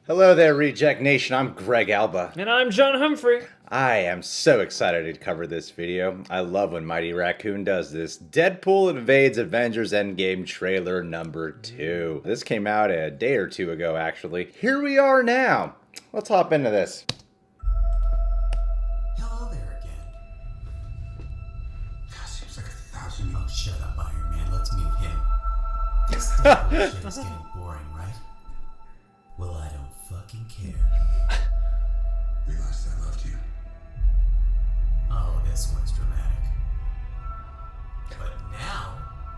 Hello there, Reject Nation. I'm Greg Alba. And I'm John Humphrey. I am so excited to cover this video. I love when MightyRaccoon does this. Deadpool Invades Avengers Endgame trailer number 2. This came out a day or two ago, actually. Here we are now. Let's hop into this. Hello there again. God, seems like 1,000. Oh, shut up, Iron Man. Let's mute him. This Deadpool shit is getting boring, right? Well, I don't fucking care. Realized I loved you. Oh, this one's dramatic. But now,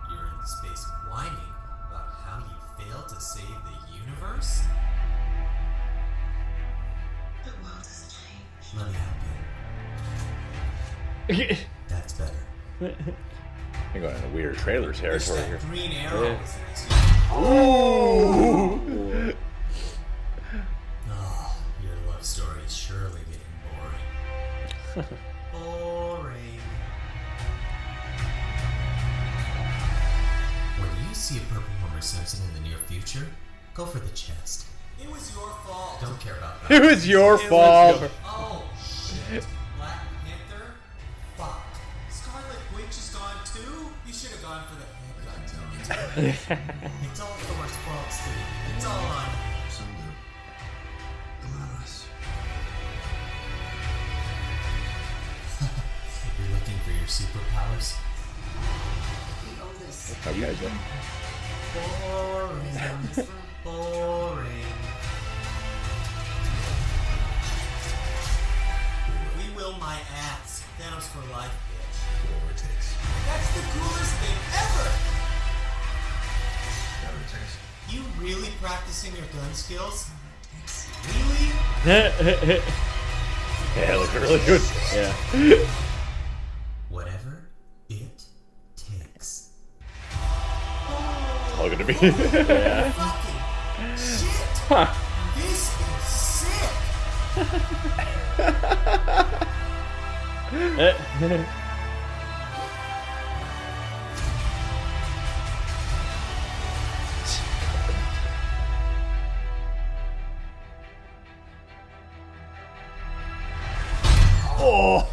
you're in space whining about how you failed to save the universe? The world has changed. Let me help you. That's better. You're going into weird trailer territory That here. Green Arrow was in this. Ooh! Oh, your love story is surely getting boring. Boring. When you see a purple Homer Simpson in the near future, go for the chest. It was your fault. Don't care about that. It was your fault. Oh, shit. Black Panther? Fuck. Scarlet Witch is gone too? You should have gone for the head. It's all Thor's fault, Steve. It's all on you. You're looking for your superpowers? We owe this. Okay, then. Boring. Boring. We will my ass. Thanos for life, bitch. Whatever it takes. That's the coolest thing ever! Whatever it takes. You really practicing your gun skills? Really? Yeah, it looked really good. Yeah. Whatever it takes. Look at me. Yeah. Fucking shit! Huh. This is sick! Oh.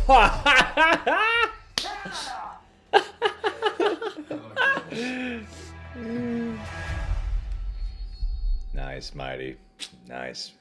Nice, Mighty. Nice.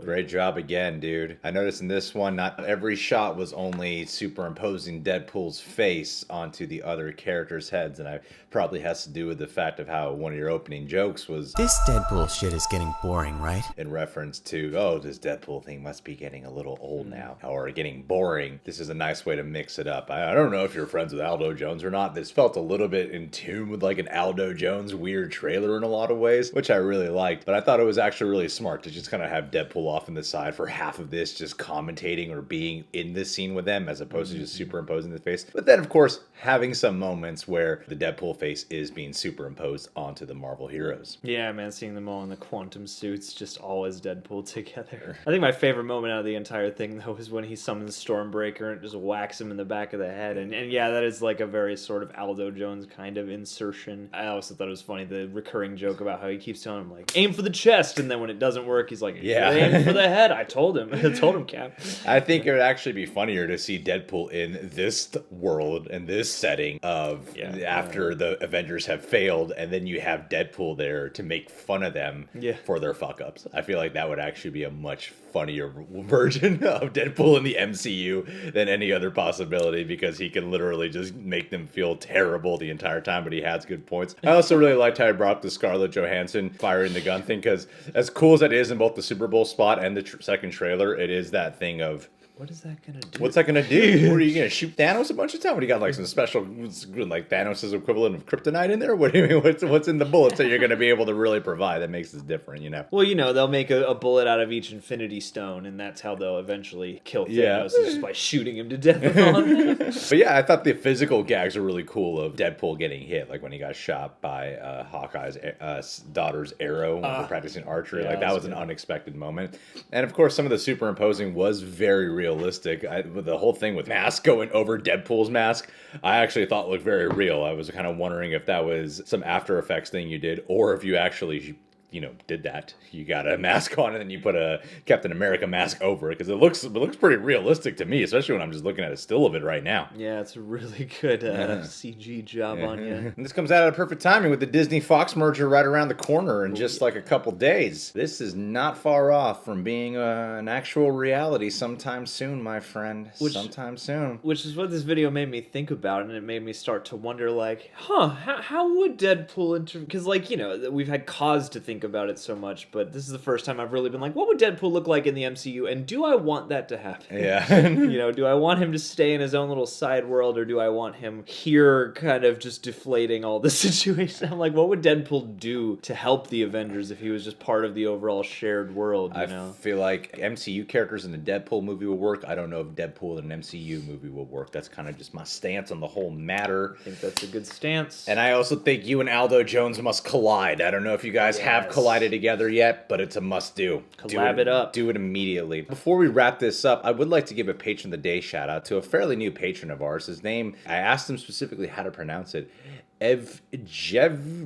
Great job again, dude. I noticed in this one, not every shot was only superimposing Deadpool's face onto the other characters' heads, and it probably has to do with the fact of how one of your opening jokes was This Deadpool shit is getting boring, right? in reference to, oh, this Deadpool thing must be getting a little old now, or getting boring. This is a nice way to mix it up. I don't know if you're friends with Aldo Jones or not. This felt a little bit in tune with like an Aldo Jones weird trailer in a lot of ways, which I really liked, but I thought it was actually really smart to just kind of have Deadpool off in the side for half of this, just commentating or being in this scene with them as opposed to just superimposing the face. But then, of course, having some moments where the Deadpool face is being superimposed onto the Marvel heroes. Yeah, man, seeing them all in the quantum suits, just all as Deadpool together. I think my favorite moment out of the entire thing, though, is when he summons Stormbreaker and just whacks him in the back of the head. And yeah, that is like a very sort of Aldo Jones kind of insertion. I also thought it was funny, the recurring joke about how he keeps telling him, like, aim for the chest, and then when it doesn't work, he's like, Yeah. aim for the head. I told him. I told him, Cap. I think it would actually be funnier to see Deadpool in this world and this setting of after the Avengers have failed, and then you have Deadpool there to make fun of them for their fuck ups. I feel like that would actually be a much funnier version of Deadpool in the MCU than any other possibility, because he can literally just make them feel terrible the entire time, but he has good points. I also really liked how he brought up the Scarlett Johansson firing the gun thing, because as cool as that is in both the Super Bowl spot and the second trailer, it is that thing of, What is that gonna do? what's that gonna do? What are you gonna shoot Thanos a bunch of time? What do you got, like some special, like Thanos' equivalent of kryptonite in there? What do you mean? What's in the bullets that you're gonna be able to really provide that makes this different? You know? Well, you know, they'll make a bullet out of each Infinity Stone, and that's how they'll eventually kill Thanos, Yeah. is just by shooting him to death with one. But yeah, I thought the physical gags are really cool of Deadpool getting hit, like when he got shot by Hawkeye's daughter's arrow when they were practicing archery. yeah, Like that that's was an good. unexpected moment. And of course, some of the superimposing was very realistic. The whole thing with mask going over Deadpool's mask, I actually thought looked very real. I was kind of wondering if that was some After Effects thing you did, or if you actually did that. You got a mask on and then you put a Captain America mask over it because it looks pretty realistic to me, especially when I'm just looking at a still of it right now. Yeah, it's a really good CG job on you. And this comes out at a perfect timing with the Disney Fox merger right around the corner in just like a couple days. This is not far off from being an actual reality sometime soon, my friend. Sometime soon. Which is what this video made me think about, and it made me start to wonder, like, how would Deadpool because, like, we've had cause to think about it so much, but this is the first time I've really been like, what would Deadpool look like in the MCU, and do I want that to happen? Yeah. Do I want him to stay in his own little side world, or do I want him here kind of just deflating all the situation? I'm like, what would Deadpool do to help the Avengers if he was just part of the overall shared world, I feel like MCU characters in the Deadpool movie will work. I don't know if Deadpool in an MCU movie will work. That's kind of just my stance on the whole matter. I think that's a good stance. And I also think you and Aldo Jones must collide. I don't know if you guys have collided together yet, but it's a must-do. Collab it up. Do it immediately. Before we wrap this up, I would like to give a Patron of the Day shout-out to a fairly new patron of ours. His name, I asked him specifically how to pronounce it. Evgeny?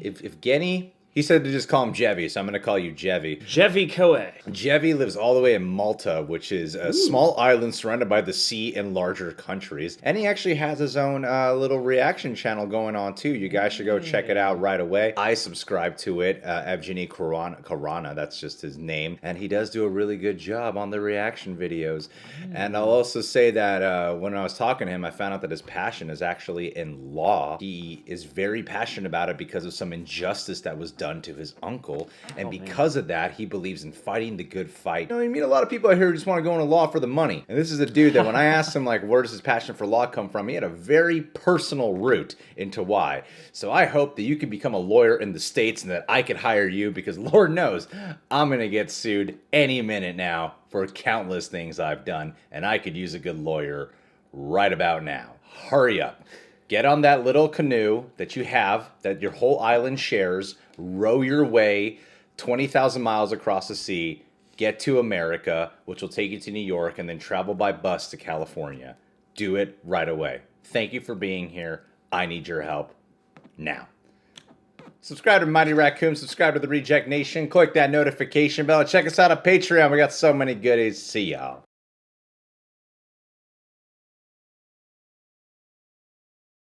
Evgeny? He said to just call him Jevy, so I'm going to call you Jevy. Jevy Koe. Jevy lives all the way in Malta, which is a small island surrounded by the sea and larger countries. And he actually has his own little reaction channel going on, too. You guys should go check it out right away. I subscribe to it, Evgeny Karana, that's just his name. And he does do a really good job on the reaction videos. And I'll also say that when I was talking to him, I found out that his passion is actually in law. He is very passionate about it because of some injustice that was done to his uncle, and because of that, he believes in fighting the good fight. You meet a lot of people out here who just want to go into law for the money, and this is a dude that when I asked him, like, where does his passion for law come from, he had a very personal route into why. So I hope that you can become a lawyer in the States and that I could hire you, because Lord knows I'm gonna get sued any minute now for countless things I've done, and I could use a good lawyer right about now. Hurry up. Get on that little canoe that you have, that your whole island shares, row your way 20,000 miles across the sea, get to America, which will take you to New York, and then travel by bus to California. Do it right away. Thank you for being here. I need your help now. Subscribe to Mighty Raccoon, subscribe to the Reject Nation, click that notification bell, and check us out on Patreon. We got so many goodies. See y'all.